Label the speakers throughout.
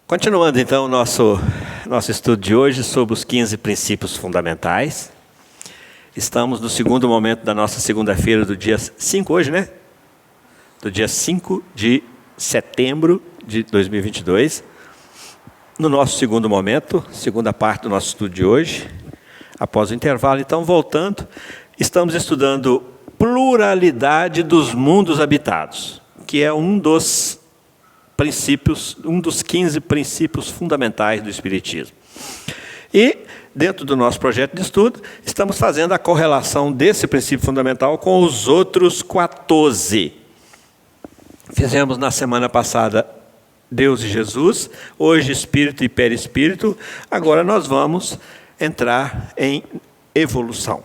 Speaker 1: Continuando então o nosso estudo de hoje sobre os 15 princípios fundamentais. Estamos no segundo momento da nossa segunda-feira do dia 5 hoje, né? Do dia 5 de setembro de 2022. No nosso segundo momento, segunda parte do nosso estudo de hoje. Após o intervalo, então, voltando, estamos estudando pluralidade dos mundos habitados, que é um dos 15 princípios fundamentais do Espiritismo. E, dentro do nosso projeto de estudo, estamos fazendo a correlação desse princípio fundamental com os outros 14. Fizemos na semana passada Deus e Jesus, hoje Espírito e Perispírito, agora nós vamos entrar em evolução.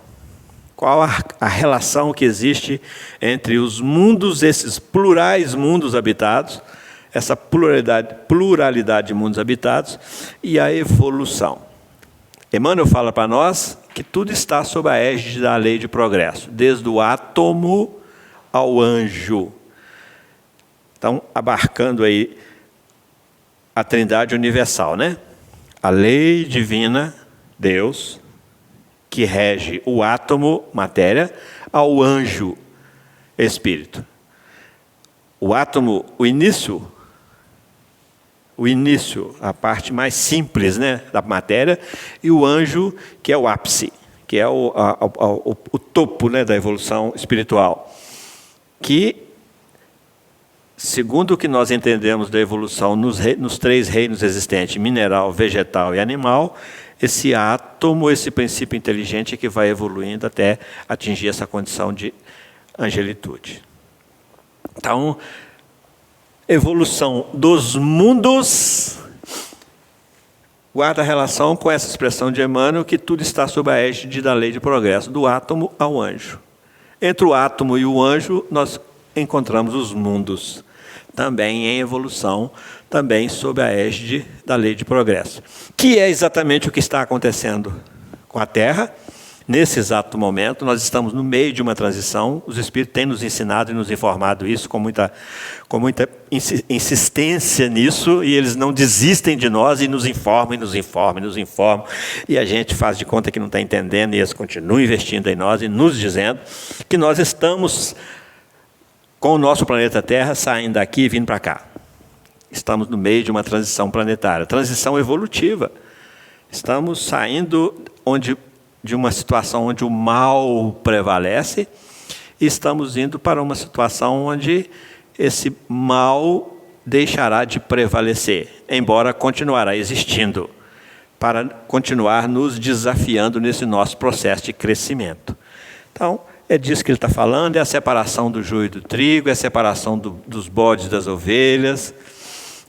Speaker 1: Qual a relação que existe entre os mundos, esses plurais mundos habitados, essa pluralidade de mundos habitados e a evolução. Emmanuel fala para nós que tudo está sob a égide da lei de progresso, desde o átomo ao anjo. Então, abarcando aí a trindade universal, né? A lei divina, Deus, que rege o átomo, matéria, ao anjo, espírito. O átomo, o início, a parte mais simples, né, da matéria, e o anjo, que é o ápice, que é o topo, né, da evolução espiritual. Que, segundo o que nós entendemos da evolução nos 3 reinos existentes, mineral, vegetal e animal, esse átomo, esse princípio inteligente é que vai evoluindo até atingir essa condição de angelitude. Então, evolução dos mundos guarda relação com essa expressão de Emmanuel, que tudo está sob a égide da lei de progresso, do átomo ao anjo. Entre o átomo e o anjo, nós encontramos os mundos, também em evolução, também sob a égide da lei de progresso, que é exatamente o que está acontecendo com a Terra. Nesse exato momento, nós estamos no meio de uma transição. Os Espíritos têm nos ensinado e nos informado isso com muita insistência nisso, e eles não desistem de nós e nos informam, e a gente faz de conta que não está entendendo, e eles continuam investindo em nós e nos dizendo que nós estamos com o nosso planeta Terra saindo daqui e vindo para cá. Estamos no meio de uma transição planetária, transição evolutiva. Estamos saindo de uma situação onde o mal prevalece, e estamos indo para uma situação onde esse mal deixará de prevalecer, embora continuará existindo, para continuar nos desafiando nesse nosso processo de crescimento. Então, é disso que ele está falando, é a separação do joio e do trigo, é a separação dos bodes das ovelhas.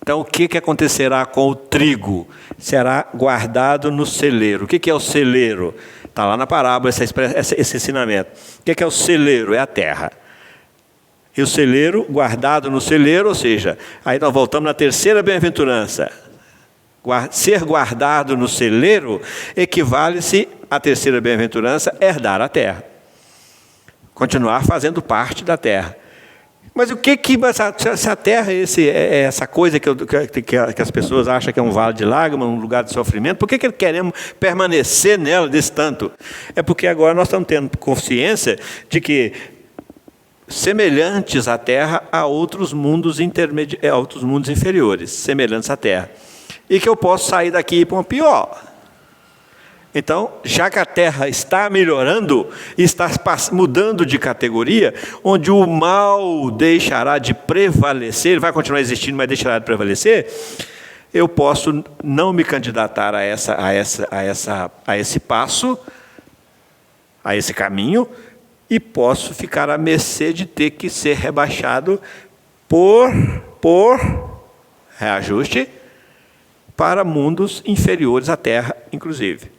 Speaker 1: Então, o que acontecerá com o trigo? Será guardado no celeiro. O que é o celeiro? Está lá na parábola esse ensinamento. O que é o celeiro? É a terra. E o celeiro, guardado no celeiro, ou seja, aí nós voltamos na terceira bem-aventurança. Ser guardado no celeiro equivale-se à terceira bem-aventurança, herdar a terra. Continuar fazendo parte da terra. Mas o que se a terra é essa coisa que as pessoas acham que é um vale de lágrimas, um lugar de sofrimento, por que queremos permanecer nela desse tanto? É porque agora nós estamos tendo consciência de que, semelhantes à terra, há outros mundos inferiores, semelhantes à terra. E que eu posso sair daqui e ir para uma pior. Então, já que a Terra está melhorando, está mudando de categoria, onde o mal deixará de prevalecer, vai continuar existindo, mas deixará de prevalecer, eu posso não me candidatar a esse passo, a esse caminho, e posso ficar à mercê de ter que ser rebaixado por reajuste para mundos inferiores à Terra, inclusive.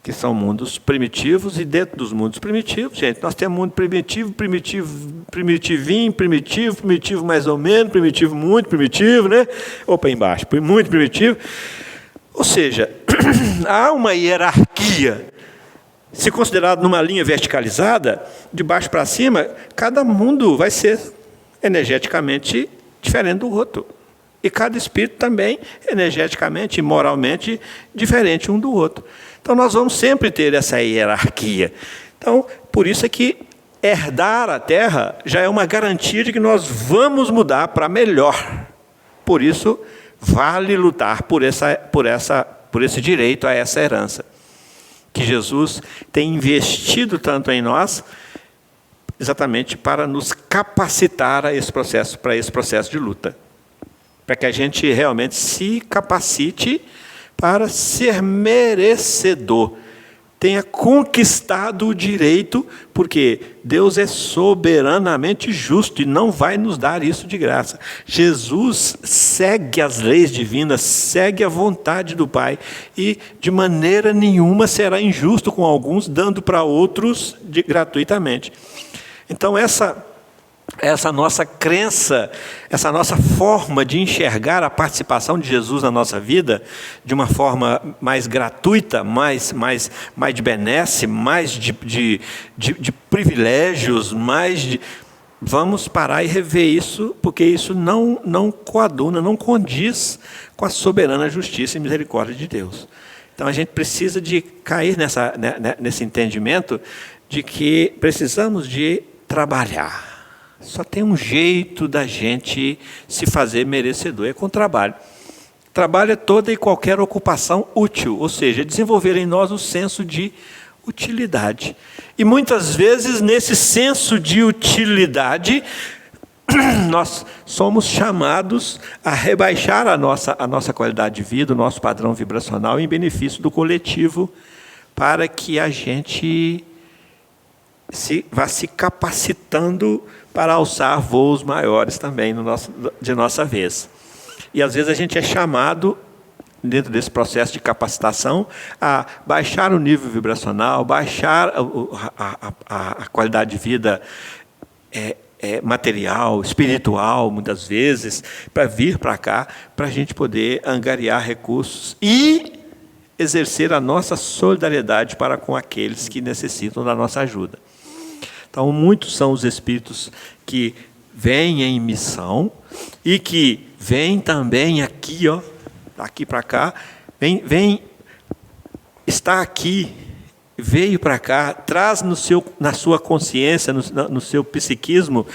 Speaker 1: Que são mundos primitivos, e dentro dos mundos primitivos, gente, nós temos mundo primitivo, primitivinho, primitivo mais ou menos, primitivo muito primitivo, né? Opa, embaixo, muito primitivo. Ou seja, há uma hierarquia. Se considerado numa linha verticalizada, de baixo para cima, cada mundo vai ser energeticamente diferente do outro. E cada espírito também, energeticamente e moralmente, diferente um do outro. Então, nós vamos sempre ter essa hierarquia. Então, por isso é que herdar a terra já é uma garantia de que nós vamos mudar para melhor. Por isso, vale lutar por esse direito a essa herança, que Jesus tem investido tanto em nós, exatamente para nos capacitar para esse processo de luta. Para que a gente realmente se capacite para ser merecedor. Tenha conquistado o direito, porque Deus é soberanamente justo e não vai nos dar isso de graça. Jesus segue as leis divinas, segue a vontade do Pai e de maneira nenhuma será injusto com alguns, dando para outros gratuitamente. Então essa nossa crença, essa nossa forma de enxergar a participação de Jesus na nossa vida, de uma forma mais gratuita, mais de benesse, mais de privilégios, vamos parar e rever isso, porque isso não coaduna, não condiz com a soberana justiça e misericórdia de Deus. Então a gente precisa de cair nesse entendimento de que precisamos de trabalhar. Só tem um jeito da gente se fazer merecedor, é com trabalho. Trabalho é toda e qualquer ocupação útil, ou seja, desenvolver em nós o senso de utilidade. E muitas vezes, nesse senso de utilidade, nós somos chamados a rebaixar a nossa qualidade de vida, o nosso padrão vibracional em benefício do coletivo, para que a gente vá se capacitando para alçar voos maiores também de nossa vez. E às vezes a gente é chamado, dentro desse processo de capacitação, a baixar o nível vibracional, baixar a qualidade de vida material, espiritual, muitas vezes, para vir para cá, para a gente poder angariar recursos e exercer a nossa solidariedade para com aqueles que necessitam da nossa ajuda. Então, muitos são os espíritos que vêm em missão e que vêm também aqui, daqui para cá, está aqui, veio para cá, traz na sua consciência, no seu psiquismo,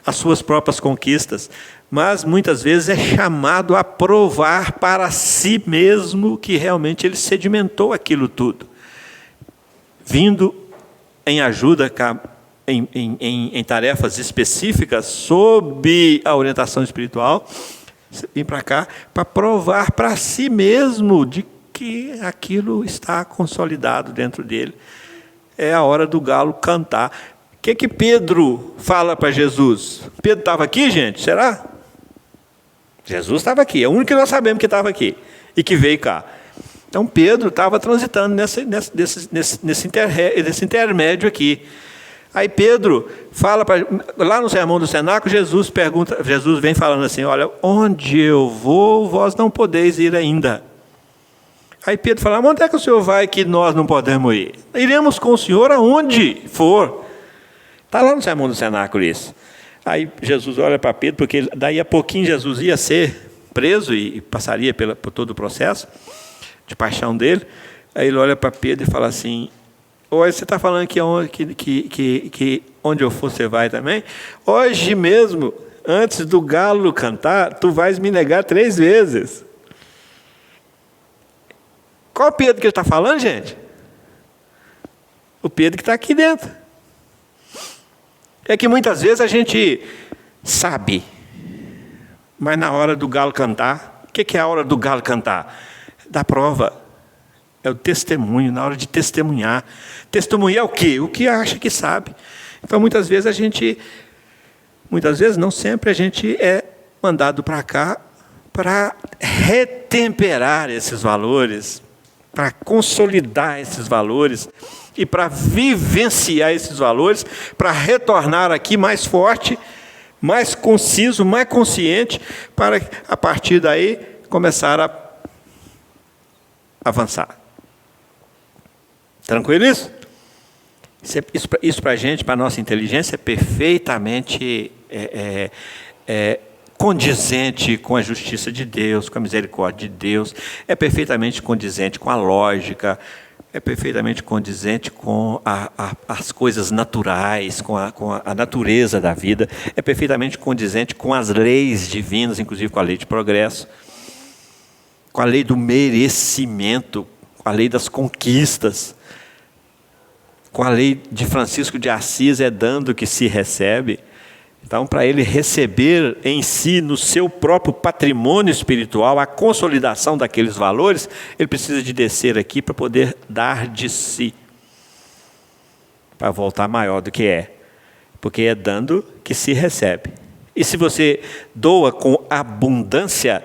Speaker 1: as suas próprias conquistas, mas muitas vezes é chamado a provar para si mesmo que realmente ele sedimentou aquilo tudo, vindo em ajuda em tarefas específicas, sob a orientação espiritual, vim para cá para provar para si mesmo de que aquilo está consolidado dentro dele. É a hora do galo cantar. O que Pedro fala para Jesus? Pedro estava aqui, gente? Será? Jesus estava aqui, é o único que nós sabemos que estava aqui e que veio cá. Então Pedro estava transitando nesse intermédio aqui. Aí Pedro fala, lá no Sermão do Cenáculo, Jesus vem falando assim, olha, onde eu vou, vós não podeis ir ainda. Aí Pedro fala, onde é que o Senhor vai que nós não podemos ir? Iremos com o Senhor aonde for. Está lá no Sermão do Cenáculo isso. Aí Jesus olha para Pedro, porque daí a pouquinho Jesus ia ser preso e passaria por todo o processo de paixão dele. Aí ele olha para Pedro e fala assim, hoje você está falando que onde eu for você vai também? Hoje mesmo, antes do galo cantar, tu vais me negar 3 vezes. Qual o Pedro que ele está falando, gente? O Pedro que está aqui dentro. É que muitas vezes a gente sabe, mas na hora do galo cantar, o que é a hora do galo cantar? Da prova. É o testemunho, na hora de testemunhar. Testemunhar o quê? O que acha que sabe. Então, muitas vezes não sempre, a gente é mandado para cá para retemperar esses valores, para consolidar esses valores e para vivenciar esses valores, para retornar aqui mais forte, mais conciso, mais consciente, para, a partir daí, começar a avançar. Tranquilo isso? Isso para a gente, para a nossa inteligência, é perfeitamente condizente com a justiça de Deus, com a misericórdia de Deus, é perfeitamente condizente com a lógica, é perfeitamente condizente com as coisas naturais, com a natureza da vida, é perfeitamente condizente com as leis divinas, inclusive com a lei de progresso, com a lei do merecimento, com a lei das conquistas, com a lei de Francisco de Assis, é dando que se recebe. Então, para ele receber em si, no seu próprio patrimônio espiritual, a consolidação daqueles valores, ele precisa de descer aqui para poder dar de si, para voltar maior do que é, porque é dando que se recebe. E se você doa com abundância,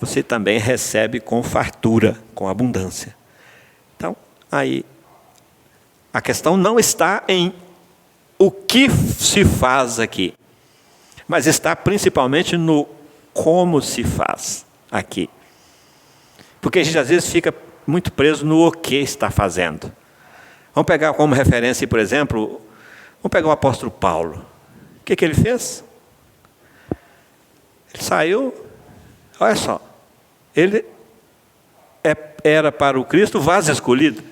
Speaker 1: você também recebe com fartura, com abundância. Então, aí, a questão não está em o que se faz aqui, mas está principalmente no como se faz aqui. Porque a gente às vezes fica muito preso no o que está fazendo. Vamos pegar como referência, por exemplo, vamos pegar o apóstolo Paulo. O que ele fez? Ele saiu, olha só, ele era para o Cristo o vaso escolhido.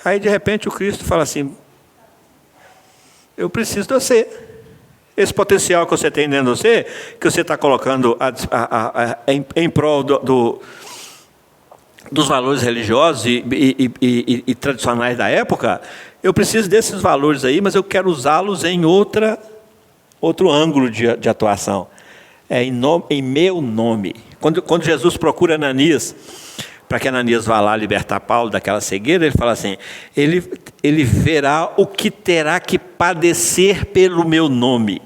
Speaker 1: Aí de repente o Cristo fala assim, eu preciso de você. Esse potencial que você tem dentro de você, que você está colocando em prol dos valores religiosos e tradicionais da época, eu preciso desses valores aí, mas eu quero usá-los em outro ângulo de atuação. Em meu nome. Quando Jesus procura Ananias, para que Ananias vá lá libertar Paulo daquela cegueira, ele fala assim, ele verá o que terá que padecer pelo meu nome.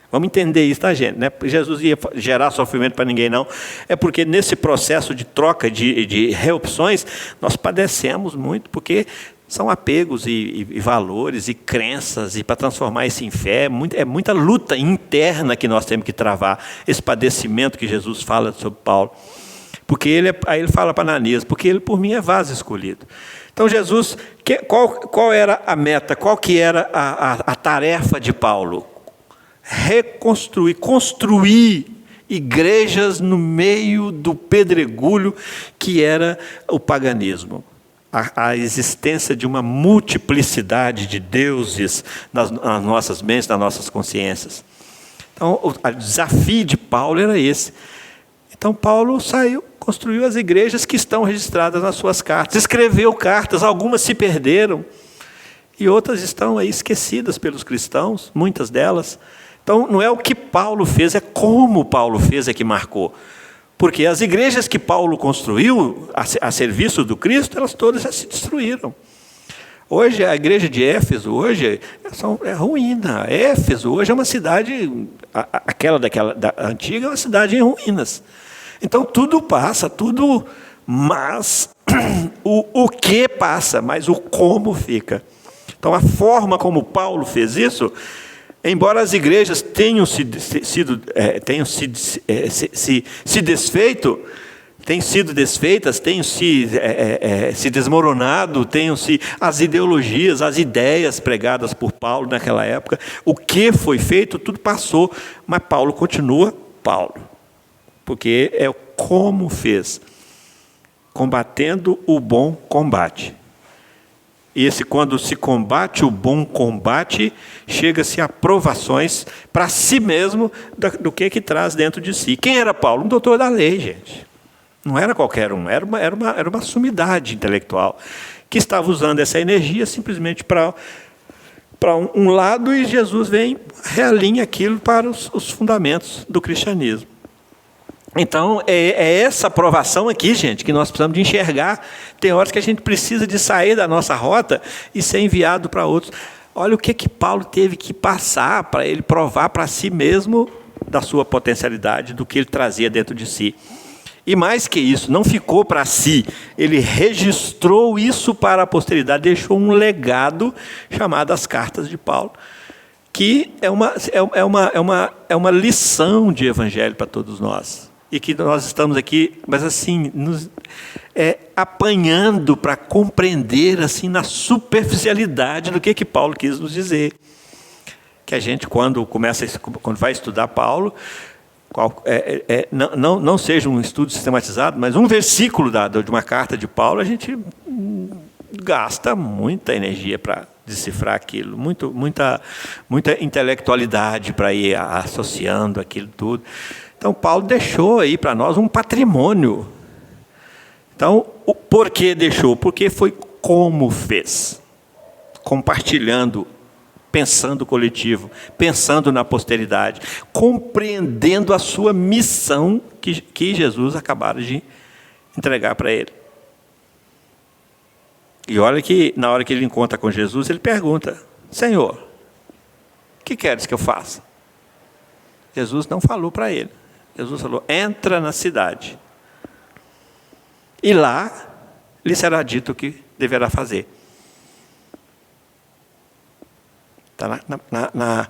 Speaker 1: Vamos entender isso, tá, gente? Não é porque Jesus ia gerar sofrimento para ninguém, não. É porque nesse processo de troca, de reopções, nós padecemos muito, porque são apegos e valores e crenças, e para transformar isso em fé, é muita luta interna que nós temos que travar, esse padecimento que Jesus fala sobre Paulo. Porque aí ele fala para Ananias, porque ele por mim é vaso escolhido. Então Jesus, qual era a meta, qual que era a tarefa de Paulo? Construir igrejas no meio do pedregulho que era o paganismo. A existência de uma multiplicidade de deuses nas nossas mentes, nas nossas consciências. Então o desafio de Paulo era esse. Então Paulo saiu, construiu as igrejas que estão registradas nas suas cartas, escreveu cartas, algumas se perderam, e outras estão aí esquecidas pelos cristãos, muitas delas. Então não é o que Paulo fez, é como Paulo fez é que marcou. Porque as igrejas que Paulo construiu a serviço do Cristo, elas todas já se destruíram. Hoje a igreja de Éfeso é ruína. Éfeso hoje é uma cidade, aquela da antiga é uma cidade em ruínas. Então tudo passa, mas o que passa, mas o como fica. Então a forma como Paulo fez isso, embora as igrejas tenham se desfeitas, tenham se desmoronado, as ideologias, as ideias pregadas por Paulo naquela época, o que foi feito, tudo passou, mas Paulo continua Paulo, porque é o como fez, combatendo o bom combate. E quando se combate o bom combate, chega-se a provações para si mesmo do que traz dentro de si. Quem era Paulo? Um doutor da lei, gente. Não era qualquer um, era uma sumidade intelectual que estava usando essa energia simplesmente para um lado, e Jesus vem, realinha aquilo para os fundamentos do cristianismo. Então, é essa provação aqui, gente, que nós precisamos de enxergar. Tem horas que a gente precisa de sair da nossa rota e ser enviado para outros. Olha o que Paulo teve que passar para ele provar para si mesmo da sua potencialidade, do que ele trazia dentro de si. E mais que isso, não ficou para si, ele registrou isso para a posteridade, deixou um legado chamado as Cartas de Paulo, que é uma lição de evangelho para todos nós. E que nós estamos aqui, mas assim, apanhando para compreender assim na superficialidade do que Paulo quis nos dizer. Que a gente, quando vai estudar Paulo, não seja um estudo sistematizado, mas um versículo de uma carta de Paulo, a gente gasta muita energia para decifrar aquilo, muita intelectualidade para ir associando aquilo tudo. Então, Paulo deixou aí para nós um patrimônio. Então, por que deixou? Porque foi como fez, compartilhando, pensando coletivo, pensando na posteridade, compreendendo a sua missão que Jesus acabara de entregar para ele. E olha que, na hora que ele encontra com Jesus, ele pergunta: Senhor, o que queres que eu faça? Jesus não falou para ele. Jesus falou: entra na cidade, e lá lhe será dito o que deverá fazer. Está na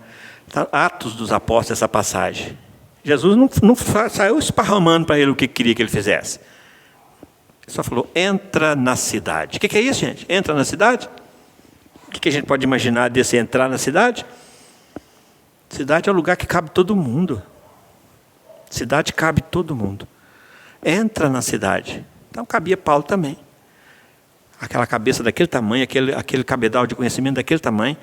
Speaker 1: Atos dos Apóstolos essa passagem. Jesus não saiu esparramando para ele o que queria que ele fizesse. Ele só falou: entra na cidade. O que é isso, gente? Entra na cidade? O que a gente pode imaginar desse entrar na cidade? Cidade é o lugar que cabe todo mundo. Cidade cabe todo mundo. Entra na cidade. Então cabia Paulo também. Aquela cabeça daquele tamanho, aquele cabedal de conhecimento daquele tamanho.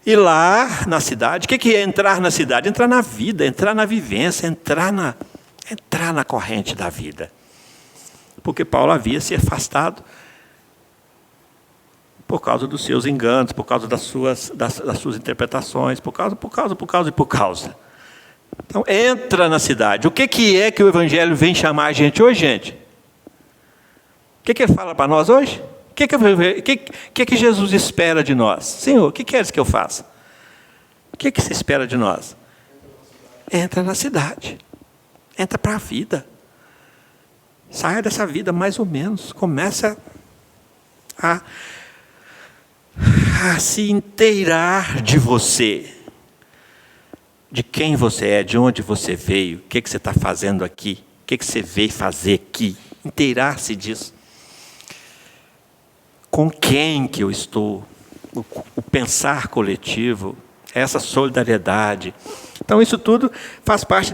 Speaker 1: E lá na cidade, o que é entrar na cidade? Entrar na vida, entrar na vivência, entrar na corrente da vida. Porque Paulo havia se afastado por causa dos seus enganos, por causa das suas interpretações, por causa. Então, entra na cidade. O que é que o Evangelho vem chamar a gente hoje, gente? O que ele fala para nós hoje? O que Jesus espera de nós? Senhor, o que queres que eu faça? O que você espera de nós? Entra na cidade. Entra para a vida. Saia dessa vida mais ou menos. Começa a se inteirar de você. De quem você é, de onde você veio, o que você está fazendo aqui, o que você veio fazer aqui. Inteirar-se disso. Com quem que eu estou? O pensar coletivo, essa solidariedade. Então, isso tudo faz parte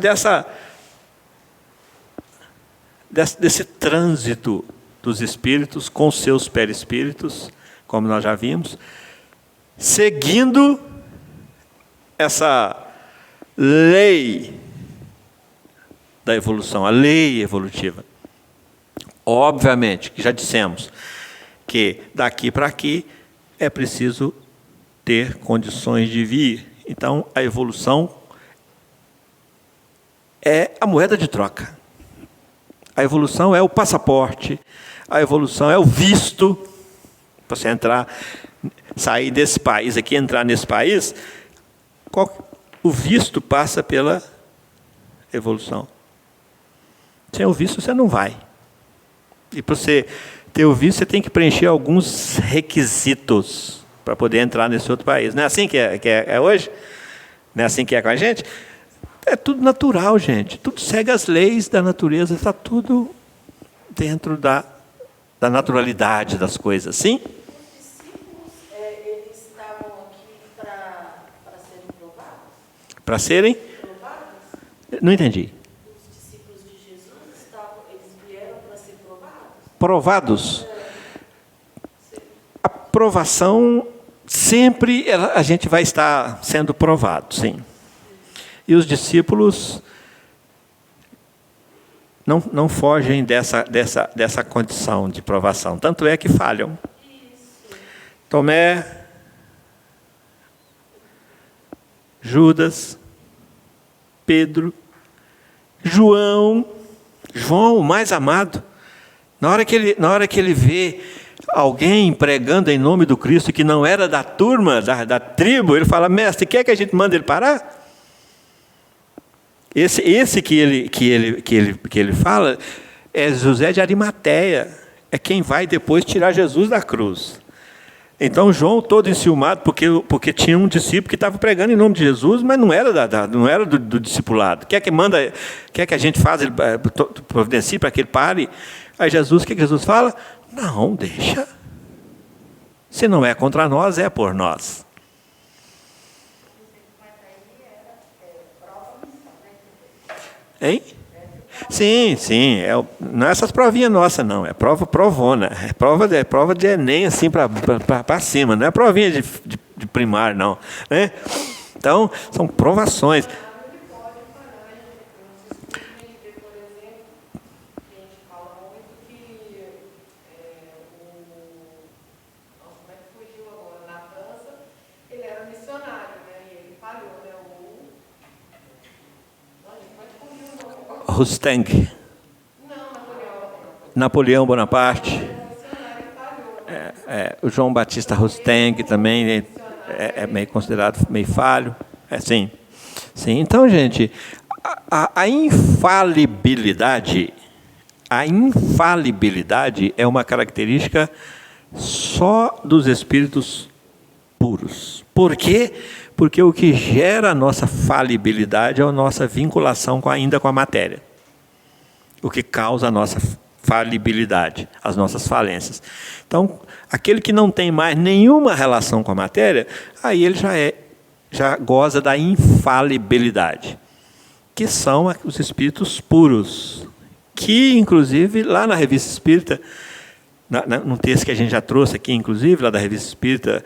Speaker 1: desse trânsito dos espíritos com seus perispíritos, como nós já vimos, seguindo essa lei da evolução, a lei evolutiva. Obviamente, que já dissemos que daqui para aqui é preciso ter condições de vir. Então, a evolução é a moeda de troca. A evolução é o passaporte. A evolução é o visto. Para você sair desse país aqui, entrar nesse país, o visto passa pela evolução. Sem o visto, você não vai. E para você ter o visto, você tem que preencher alguns requisitos para poder entrar nesse outro país. Não é assim que é hoje? Não é assim que é com a gente? É tudo natural, gente. Tudo segue as leis da natureza. Está tudo dentro da naturalidade das coisas. Sim?
Speaker 2: Os discípulos, eles estavam aqui para serem provados?
Speaker 1: Para serem?
Speaker 2: Provados?
Speaker 1: Não entendi.
Speaker 2: Os discípulos de Jesus, eles vieram para ser provados?
Speaker 1: Provados? A provação, sempre a gente vai estar sendo provado, sim. E os discípulos não fogem dessa condição de provação. Tanto é que falham. Tomé, Judas, Pedro, João, o mais amado. Na hora que ele vê alguém pregando em nome do Cristo que não era da turma, da tribo, ele fala: mestre, quer que a gente mande ele parar? Esse que ele fala é José de Arimateia, é quem vai depois tirar Jesus da cruz. Então João todo enciumado, porque tinha um discípulo que estava pregando em nome de Jesus, mas não era, não era do discipulado. Quer que a gente faça, ele providencie para que ele pare? Aí Jesus, o que Jesus fala? Não, deixa. Se não é contra nós, é por nós. Hein? Sim. Não é essas provinhas nossas, não. É prova provona. É prova de Enem, assim, para cima. Não é provinha de primário, não. Né? Então, são provações. Rustang. Napoleão Bonaparte. O João Batista Rustang também é meio considerado meio falho. Sim. Então, gente, a infalibilidade é uma característica só dos espíritos puros. Por quê? Porque o que gera a nossa falibilidade é a nossa vinculação ainda com a matéria. O que causa a nossa falibilidade, as nossas falências. Então, aquele que não tem mais nenhuma relação com a matéria, aí ele já goza da infalibilidade, que são os espíritos puros, que, inclusive, lá na Revista Espírita, num texto que a gente já trouxe aqui, inclusive, lá da Revista Espírita,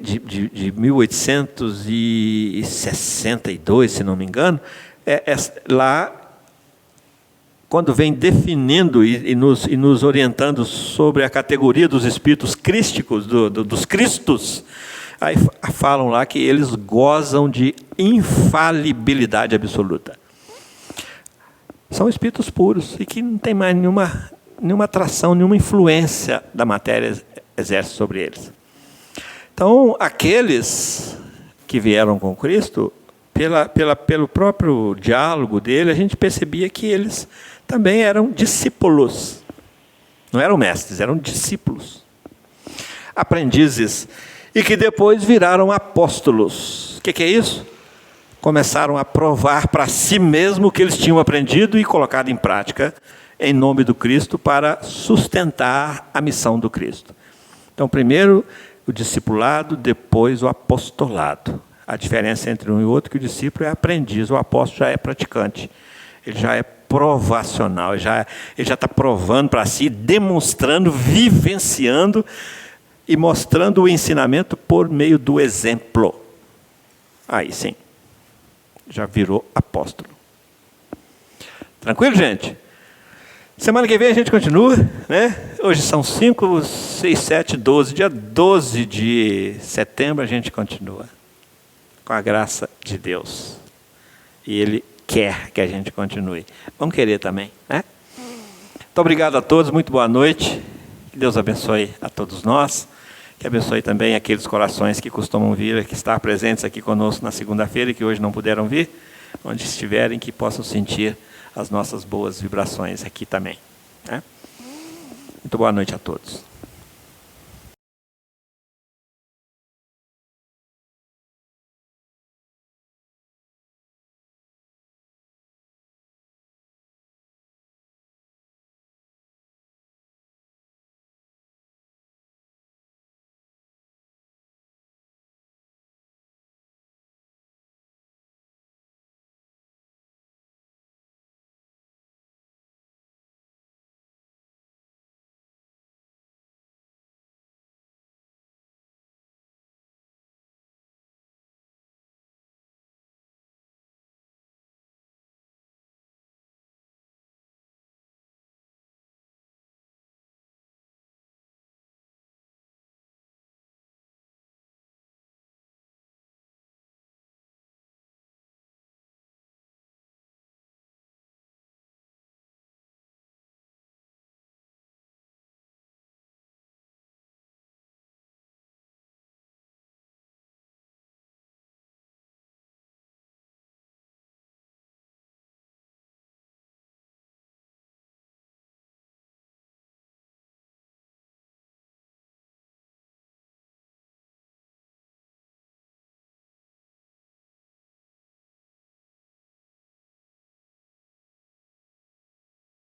Speaker 1: de 1862, se não me engano, lá, quando vem definindo e nos orientando sobre a categoria dos espíritos crísticos, dos cristos, aí falam lá que eles gozam de infalibilidade absoluta. São espíritos puros e que não tem mais nenhuma atração, nenhuma influência da matéria exerce sobre eles. Então, aqueles que vieram com Cristo, pelo próprio diálogo dele, a gente percebia que eles também eram discípulos. Não eram mestres, eram discípulos. Aprendizes. E que depois viraram apóstolos. O que é isso? Começaram a provar para si mesmo o que eles tinham aprendido e colocado em prática em nome do Cristo para sustentar a missão do Cristo. Então, primeiro o discipulado, depois o apostolado. A diferença entre um e outro é que o discípulo é aprendiz, o apóstolo já é praticante. Ele já é provacional, ele já está provando para si, demonstrando, vivenciando e mostrando o ensinamento por meio do exemplo. Aí sim, já virou apóstolo. Tranquilo, gente? Semana que vem a gente continua, né? Hoje são 5, 6, 7, 12. Dia 12 de setembro a gente continua. Com a graça de Deus. E Ele quer que a gente continue. Vamos querer também, né? Muito obrigado a todos, muito boa noite. Que Deus abençoe a todos nós. Que abençoe também aqueles corações que costumam vir, que estar presentes aqui conosco na segunda-feira e que hoje não puderam vir. Onde estiverem, que possam sentir as nossas boas vibrações aqui também, né? Muito boa noite a todos.